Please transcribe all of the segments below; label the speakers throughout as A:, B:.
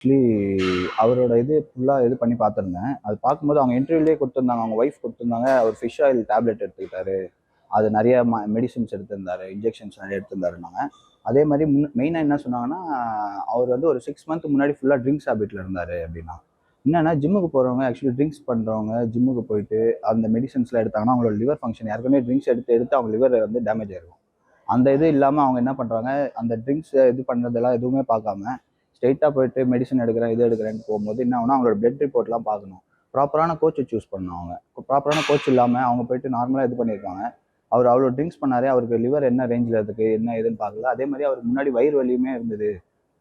A: Actually அவரோட இது ஃபுல்லாக இது பண்ணி பார்த்துருந்தேன். அது பார்க்கும்போது அவங்க இன்டர்வியூலேயே கொடுத்துருந்தாங்க. அவங்க ஒய்ஃப் கொடுத்துருந்தாங்க. அவர் ஃபிஷ் ஆயில் டேப்லெட் எடுத்துக்கிட்டாரு. அது நிறைய மெடிசின்ஸ் எடுத்திருந்தாரு. இன்ஜெக்ஷன்ஸ் நிறைய எடுத்திருந்தாருன்னாங்க. அதே மாதிரி மெயினாக என்ன சொன்னாங்கன்னா, அவர் வந்து ஒரு 6 மந்த் முன்னாடி ஃபுல்லாக ட்ரிங்க்ஸ் ஹேபிட்டில் இருந்தார் அப்படின்னா. என்னன்னா ஜிம்முக்கு போகிறவங்க ஆக்சுவலி ட்ரிங்க்ஸ் பண்ணுறவங்க ஜிம்முக்கு போயிட்டு அந்த மெடிசன்ஸ்லாம் எடுத்தாங்கன்னா அவங்களோட லிவர் ஃபங்க்ஷன் ஏற்கனவே ட்ரிங்க்ஸ் எடுத்து எடுத்து அவங்க லிவர் வந்து டேமேஜ் ஆயிருக்கும். அந்த இது இல்லாமல் அவங்க என்ன பண்ணுறாங்க, அந்த ட்ரிங்க்ஸ் இது பண்ணுறதெல்லாம் எதுவுமே பார்க்காம ஸ்ட்ரெயிட்டாக போயிட்டு மெடிசன் எடுக்கிறேன் இது எடுக்கிறேன்னு போகும்போது என்ன ஆகுனா அவங்களோட பிளட் ரிப்போர்ட்லாம் பார்க்கணும். ப்ராப்பரான கோச்சை சூஸ் பண்ணணும் அவங்க. ப்ராப்பரான கோச் இல்லாமல் அவங்க போயிட்டு நார்மலாக இது பண்ணியிருக்காங்க. அவர் அவ்வளோ ட்ரிங்க்ஸ் பண்ணாரு. அவருக்கு லிவர் என்ன ரேஞ்சில் இருக்குது என்ன ஏதுன்னு பார்க்கல. அதே மாதிரி அவருக்கு முன்னாடி வயிறு வலியுமே இருந்தது.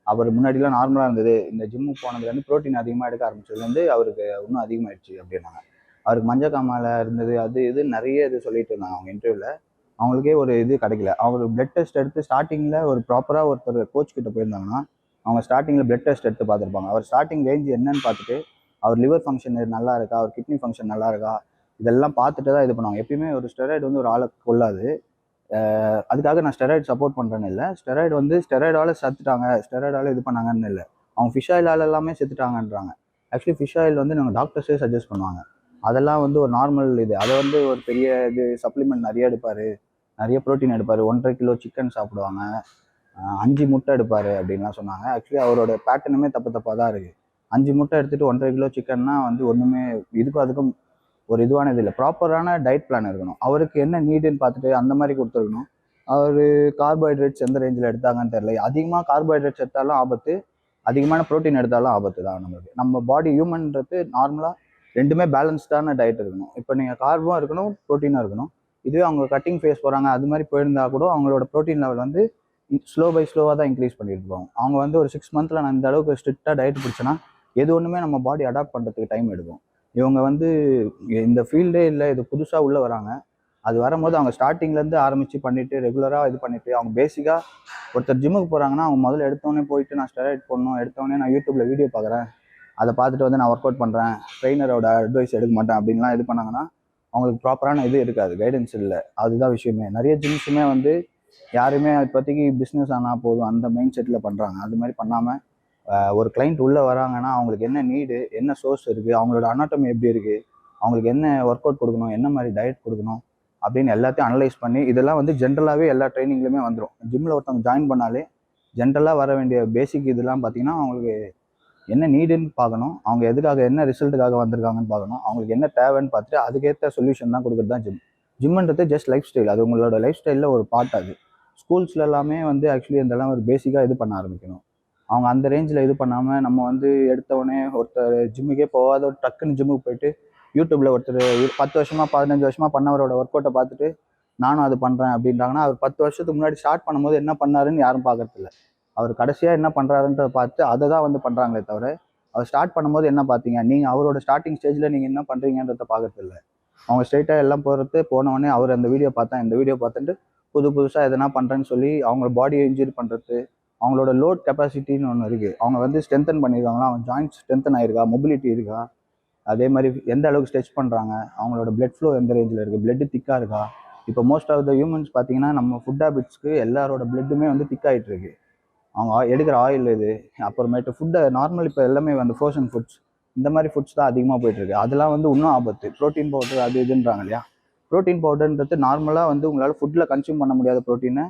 A: அவர் முன்னாடிலாம் நார்மலாக இருந்தது. இந்த ஜிம்முக்கு போனதுலேருந்து ப்ரோட்டீன் அதிகமாக எடுக்க ஆரம்பிச்சதுலேருந்து அவருக்கு இன்னும் அதிகமாகிடுச்சு அப்படின்னாங்க. அவருக்கு மஞ்சக்காமால இருந்தது அது இது நிறைய இது சொல்லிட்டு இருந்தாங்க அவங்க இன்டர்வியூவில். அவங்களுக்கே ஒரு இது கிடைக்கல. அவர் பிளட் டெஸ்ட் எடுத்து ஸ்டார்டிங்கில் ஒரு ப்ராப்பராக ஒருத்தர் கோச் கிட்ட போயிருந்தாங்கன்னா அவங்க ஸ்டார்டிங்கில் பிளட் டெஸ்ட் எடுத்து பார்த்துருப்பாங்க. அவர் ஸ்டார்டிங் ரேஞ்ச் என்னன்னு பார்த்துட்டு அவர் லிவர் ஃபங்க்ஷன் நல்லா இருக்கா, அவர் கிட்னி ஃபங்க்ஷன் நல்லா இருக்கா, இதெல்லாம் பார்த்துட்டு தான் இது பண்ணுவாங்க. எப்பயுமே ஒரு ஸ்டெராய்டு வந்து ஒரு ஆளை கொள்ளாது. அதுக்காக நான் ஸ்டெராய்டு சப்போர்ட் பண்ணுறேன்னு இல்லை. ஸ்டெராய்டு வந்து ஸ்டெராய்டால் செத்துட்டாங்க, ஸ்டெராய்டால் இது பண்ணாங்கன்னு இல்லை. அவங்க ஃபிஷ் ஆயிலால் எல்லாமே செத்துட்டாங்கன்றாங்க. ஆக்சுவலி ஃபிஷ் ஆயில் வந்து நாங்கள் டாக்டர்ஸே சஜஸ்ட் பண்ணுவாங்க. அதெல்லாம் வந்து ஒரு நார்மல் இது. அதை வந்து ஒரு பெரிய இது சப்ளிமெண்ட் நிறைய எடுப்பார், நிறைய ப்ரோட்டீன் எடுப்பார். 1.5 கிலோ சிக்கன் சாப்பிடுவாங்க, 5 முட்டை எடுப்பார் அப்படின்லாம் சொன்னாங்க. ஆக்சுவலி அவரோட பேட்டர்னுமே தப்பாக தான் இருக்குது. 5 முட்டை எடுத்துகிட்டு 1.5 கிலோ சிக்கன்னா வந்து ஒன்றுமே இதுக்கும் அதுக்கும் ஒரு இதுவான இது இல்லை. ப்ராப்பரான டயட் பிளான் இருக்கணும். அவருக்கு என்ன நீடுன்னு பார்த்துட்டு அந்த மாதிரி கொடுத்துருக்கணும். அவர் கார்போஹைட்ரேட்ஸ் எந்த ரேஞ்சில் எடுத்தாங்கன்னு தெரியல. அதிகமாக கார்போஹைட்ரேட்ஸ் எடுத்தாலும் ஆபத்து, அதிகமான ப்ரோட்டீன் எடுத்தாலும் ஆபத்து தான் நம்மளுக்கு. நம்ம பாடி ஹியூமன்றது நார்மலாக ரெண்டுமே பேலன்ஸ்டான டயட் இருக்கணும். இப்போ நீங்கள் கார்பும் இருக்கணும், ப்ரோட்டீனும் இருக்கணும். இதுவே அவங்க கட்டிங் ஃபேஸ் போகிறாங்க அது மாதிரி போயிருந்தா கூட அவங்களோட ப்ரோட்டீன் லெவல் வந்து ஸ்லோவாக தான் இன்க்ரீஸ் பண்ணிட்டு இருப்பாங்க. அவங்க வந்து ஒரு 6 மந்த்தில் நான் இந்த அளவுக்கு ஸ்ட்ரிக்டாக டயட் பிடிச்சேன்னா எது ஒன்றுமே நம்ம பாடி அடாப்ட் பண்ணுறதுக்கு டைம் எடுக்கும். இவங்க வந்து இந்த ஃபீல்டே இல்லை, இது புதுசாக உள்ளே வராங்க. அது வரும்போது அவங்க ஸ்டார்டிங்லேருந்து ஆரம்பித்து பண்ணிவிட்டு ரெகுலராக இது பண்ணிவிட்டு அவங்க பேசிக்காக ஒருத்தர் ஜிம்முக்கு போகிறாங்கன்னா அவங்க முதல்ல எடுத்தோடனே போயிட்டு நான் ஸ்டெராய்ட் போடணும், எடுத்தோடனே நான் யூடியூப்பில் வீடியோ பார்க்குறேன், அதை பார்த்துட்டு வந்து நான் ஒர்க் அவுட் பண்ணுறேன், ட்ரெயினரோட அட்வைஸ் எடுக்க மாட்டேன் அப்படின்லாம் இது பண்ணாங்கன்னா அவங்களுக்கு ப்ராப்பரான இது இருக்காது, கைடன்ஸ் இல்லை. அதுதான் விஷயமே. நிறைய ஜிம்ஸுமே வந்து யாருமே இப்போதைக்கு பிஸ்னஸ் ஆனால் போதும் அந்த மைண்ட் செட்டில் பண்ணுறாங்க. அது மாதிரி பண்ணாமல் ஒரு கிளைண்ட் உள்ளே வராங்கன்னா அவங்களுக்கு என்ன நீடு, என்ன சோர்ஸ் இருக்குது, அவங்களோட அனாட்டமி எப்படி இருக்குது, அவங்களுக்கு என்ன ஒர்க் அவுட் கொடுக்கணும், என்ன மாதிரி டயட் கொடுக்கணும் அப்படின்னு எல்லாத்தையும் அனலைஸ் பண்ணி இதெல்லாம் வந்து ஜென்ரலாகவே எல்லா ட்ரைனிங்லையுமே வந்துடும். ஜிம்மில் ஒருத்தவங்க ஜாயின் பண்ணாலே ஜென்ரலாக வர வேண்டிய பேசிக் இதெல்லாம் பார்த்தீங்கன்னா அவங்களுக்கு என்ன நீடுன்னு பார்க்கணும், அவங்க எதுக்காக என்ன ரிசல்ட்டுக்காக வந்திருக்காங்கன்னு பார்க்கணும், அவங்களுக்கு என்ன தேவைன்னு பார்த்துட்டு அதுக்கேற்ற சொல்யூஷன் தான் கொடுக்குறது தான் ஜிம். ஜிம்ன்றது ஜஸ்ட் லைஃப் ஸ்டைல், அது உங்களோட லைஃப் ஸ்டைலில் ஒரு பார்ட். அது ஸ்கூல்ஸ்ல எல்லாமே வந்து ஆக்சுவலி இதெல்லாம் ஒரு பேசிக்காக இது பண்ண ஆரம்பிக்கணும். அவங்க அந்த ரேஞ்சில் இது பண்ணாமல் நம்ம வந்து எடுத்தவொடனே ஒருத்தர் ஜிம்முக்கே போகாத ஒரு டக்குன்னு ஜிம்முக்கு போயிட்டு யூடியூப்பில் ஒருத்தர் 10 வருஷமாக 15 வருஷமாக பண்ணவரோட ஒர்க் அவுட்டை பார்த்துட்டு நானும் அது பண்ணுறேன் அப்படின்றாங்கன்னா அவர் 10 வருஷத்துக்கு முன்னாடி ஸ்டார்ட் பண்ணும்போது என்ன பண்ணாருன்னு யாரும் பார்க்கறதில்ல. அவர் கடைசியாக என்ன பண்ணுறாருன்றதை பார்த்து அதை தான் வந்து பண்ணுறாங்களே தவிர அவர் ஸ்டார்ட் பண்ணும்போது என்ன பார்த்தீங்க, நீங்கள் அவரோட ஸ்டார்டிங் ஸ்டேஜில் நீங்கள் என்ன பண்ணுறீங்கன்றதை பார்க்கறதில்ல. அவங்க ஸ்ட்ரெயிட்டாக எல்லாம் போனவொடனே அவர் அந்த வீடியோ பார்த்தேன் இந்த வீடியோ பார்த்துட்டு புதுசாக எதனா பண்ணுறேன்னு சொல்லி அவங்களோட பாடியை இன்ஜூரி பண்ணுறது, அவங்களோட லோட் கெப்பாசிட்டின்னு ஒன்று இருக்குது. அவங்க வந்து ஸ்ட்ரென்தன் பண்ணியிருக்காங்களா, அவங்க ஜாயின்ட் ஸ்ட்ரென்தன் ஆயிருக்கா, மொபிலிட்டி இருக்கா, அதே மாதிரி எந்த அளவுக்கு ஸ்ட்ரெச் பண்ணுறாங்க, அவங்களோட பிளட் ஃப்ளோ எந்த ரேஞ்சில் இருக்குது, பிளட்டு திக்காக இருக்கா. இப்போ மோஸ்ட் ஆஃப் த ஹியூமன்ஸ் பார்த்தீங்கன்னா நம்ம ஃபுட் ஹேபிட்ஸ்க்கு எல்லாரோட பிளட்டுமே வந்து திக்காகிட்டு இருக்கு. அவங்க எடுக்கிற ஆயில் இது, அப்புறமேட்டு ஃபுட்டை நார்மல் இப்போ எல்லாமே வந்து ஃப்ரோசன் ஃபுட்ஸ் இந்த மாதிரி ஃபுட்ஸ் தான் அதிகமாக போயிட்டுருக்கு. அதெல்லாம் வந்து இன்னும் ஆபத்து. ப்ரோட்டீன் பவுடர் அது இதுன்றாங்க இல்லையா. ப்ரோட்டீன் பவுடர்ன்றது நார்மலாக வந்து உங்களால் ஃபுட்டில் கன்சியூம் பண்ண முடியாத ப்ரோட்டீனை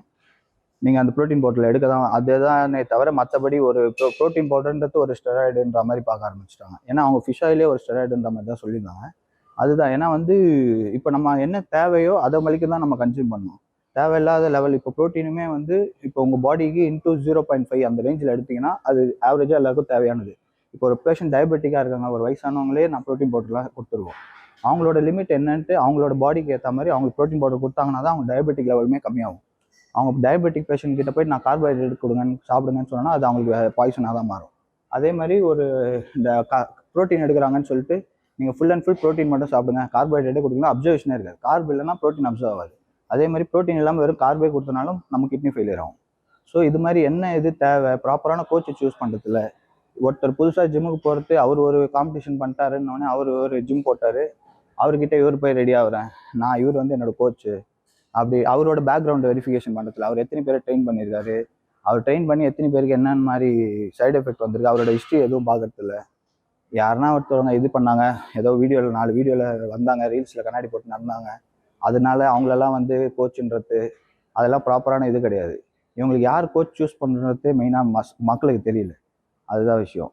A: நீங்கள் அந்த ப்ரோட்டீன் பவுடரில் எடுக்க தான் அதுதானே தவிர மற்றபடி ஒரு ப்ரோட்டீன் பவுடர்ன்றது ஒரு ஸ்டெராய்டுன்ற மாதிரி பார்க்க ஆரம்பிச்சிட்டாங்க. ஏன்னா அவங்க ஃபிஷ் ஆயிலே ஒரு ஸ்டெராய்டுன்ற மாதிரி தான் சொல்லியிருந்தாங்க. அதுதான். ஏன்னா வந்து இப்போ நம்ம என்ன தேவையோ அதை மலிக்கு தான் நம்ம கன்சியூம் பண்ணணும். தேவையில்லாத லெவல் இப்போ ப்ரோட்டீனுமே வந்து இப்போ உங்கள் பாடிக்கு இன்டூ 0.5 அந்த ரேஞ்சில் எடுத்திங்கன்னா அது ஆவரேஜாக எல்லாருக்கும் தேவையானது. இப்போ ஒரு பேஷண்ட் டயபெட்டிக்காக இருக்காங்க, ஒரு வயசானவங்களே நான் ப்ரோட்டீன் பவுடர்லாம் கொடுத்துருவோம். அவங்களோட லிமிட் என்னன்ட்டு அவங்களோட பாடிக்கு ஏற்ற மாதிரி அவங்களுக்கு ப்ரோட்டீன் பவுடர் கொடுத்தாங்கன்னா தான் அவங்க டயபெட்டிக் லெவலுமே கம்மியாகும். அவங்க டயபெட்டிக் பேஷண்ட் கிட்ட போய் நான் கார்போஹைட்ரேட் கொடுங்கன்னு சாப்பிடுங்கன்னு சொன்னால் அது அவங்களுக்கு பாய்சனாக தான் மாறும். அதே மாதிரி ஒரு இந்த ப்ரோட்டீன் எடுக்கிறாங்கன்னு சொல்லிட்டு நீங்கள் ஃபுல் அண்ட் ஃபுல் ப்ரோட்டீன் மட்டும் சாப்பிடுங்க, கார்போஹைட்ரேட்டே கொடுத்தீங்கன்னா அப்சர்வேஷனே இருக்காது. கார்ப் இல்லைன்னா ப்ரோட்டீன் அப்சர்வ் ஆகாது. அதே மாதிரி ப்ரோட்டீன் இல்லாமல் வெறும் கார்பே கொடுத்தனாலும் நம்ம கிட்னி ஃபெயிலியர் ஆகும். ஸோ இது மாதிரி என்ன இது தேவை, ப்ராப்பரான கோச்சை சூஸ் பண்ணுறதுல ஒருத்தர் புதுசாக ஜிம்முக்கு போகிறது, அவர் ஒரு காம்படிஷன் பண்ணிட்டாருன்னொடனே அவர் ஒரு ஜிம் போட்டார், அவர்கிட்ட இவர் போய் ரெடி ஆகுறேன், நான் இவர் வந்து என்னோட கோச்சு அப்படி அவரோட பேக்ரவுண்ட் வெரிஃபிகேஷன் பண்ணுறதுல அவர் எத்தனை பேரை ட்ரெயின் பண்ணியிருக்காரு, அவர் ட்ரெயின் பண்ணி எத்தனை பேருக்கு என்னென்ன மாதிரி சைடு எஃபெக்ட் வந்திருக்கு, அவரோட ஹிஸ்ட்ரி எதுவும் பார்க்கறது இல்லை. யாருன்னா ஒருத்தவங்க இது பண்ணாங்க, ஏதோ வீடியோவில் 4 வீடியோவில் வந்தாங்க, ரீல்ஸில் கண்ணாடி போட்டு நடந்தாங்க, அதனால அவங்களெல்லாம் வந்து கோச்சுன்றது அதெல்லாம் ப்ராப்பரான இது கிடையாது. இவங்களுக்கு யார் கோச் சூஸ் பண்ணுறது மெயினாக மக்களுக்கு தெரியல. அதுதான் விஷயம்.